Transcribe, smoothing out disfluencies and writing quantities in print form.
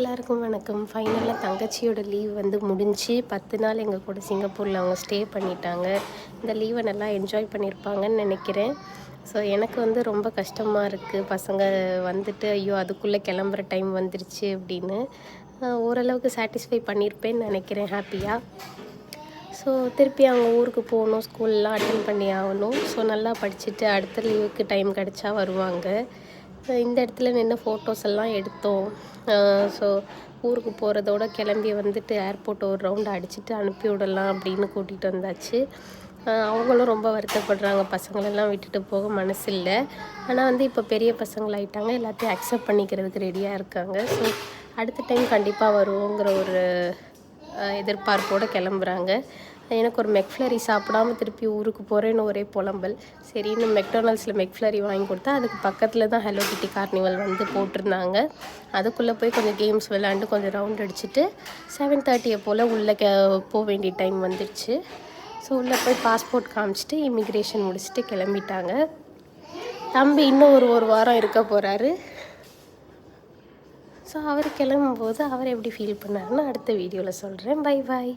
எல்லாருக்கும் வணக்கம். ஃபைனலாக தங்கச்சியோட லீவ் வந்து முடிஞ்சு 10 நாள் எங்கள் கூட சிங்கப்பூரில் அவங்க ஸ்டே பண்ணிட்டாங்க. இந்த லீவை நல்லா என்ஜாய் பண்ணியிருப்பாங்கன்னு நினைக்கிறேன். ஸோ எனக்கு வந்து ரொம்ப கஷ்டமாக இருக்குது. பசங்க வந்துட்டு ஐயோ அதுக்குள்ளே கிளம்புற டைம் வந்துருச்சு அப்படின்னு. ஓரளவுக்கு சாட்டிஸ்ஃபை பண்ணியிருப்பேன்னு நினைக்கிறேன் ஹாப்பியாக. ஸோ திருப்பி அவங்க ஊருக்கு போகணும், ஸ்கூல்லாம் அட்டென்ட் பண்ணி ஆகணும். ஸோ நல்லா படிச்சுட்டு அடுத்த லீவுக்கு டைம் கிடச்சா வருவாங்க. இந்த இடத்துல நின்று ஃபோட்டோஸ் எல்லாம் எடுத்தோம். ஸோ ஊருக்கு போகிறதோட கிளம்பி வந்துட்டு ஏர்போர்ட் ஒரு ரவுண்டு அடிச்சுட்டு அனுப்பி விடலாம் அப்படின்னு கூட்டிகிட்டு வந்தாச்சு. அவங்களும் ரொம்ப வருத்தப்படுறாங்க, பசங்களெல்லாம் விட்டுட்டு போக மனசு இல்லை. ஆனால் வந்து இப்போ பெரிய பசங்களாயிட்டாங்க, எல்லாத்தையும் அக்செப்ட் பண்ணிக்கிறதுக்கு ரெடியாக இருக்காங்க. ஸோ அடுத்த டைம் கண்டிப்பாக வருவோங்கிற ஒரு எதிர்பார்ப்போடு கிளம்புறாங்க. எனக்கு ஒரு மெக்ஃப்ளரி சாப்பிடாம திருப்பி ஊருக்கு போகிறேன்னு ஒரே புலம்பல். சரின்னு மெக்டானல்ட்ஸில் மெக்ஃப்ளரி வாங்கி கொடுத்தா அதுக்கு பக்கத்தில் தான் ஹலோ கிட்டி கார்னிவல் வந்து போட்டிருந்தாங்க. அதுக்குள்ளே போய் கொஞ்சம் கேம்ஸ் விளாண்டு கொஞ்சம் ரவுண்ட் அடிச்சுட்டு 7:30 போல் உள்ளே போக வேண்டிய டைம் வந்துடுச்சு. ஸோ உள்ளே போய் பாஸ்போர்ட் காமிச்சிட்டு இமிக்ரேஷன் முடிச்சுட்டு கிளம்பிட்டாங்க. தம்பி இன்னும் ஒரு வாரம் இருக்க போகிறாரு. ஸோ அவர் கிளம்பும்போது அவர் எப்படி ஃபீல் பண்ணாருன்னு அடுத்த வீடியோவில் சொல்கிறேன். Bye bye.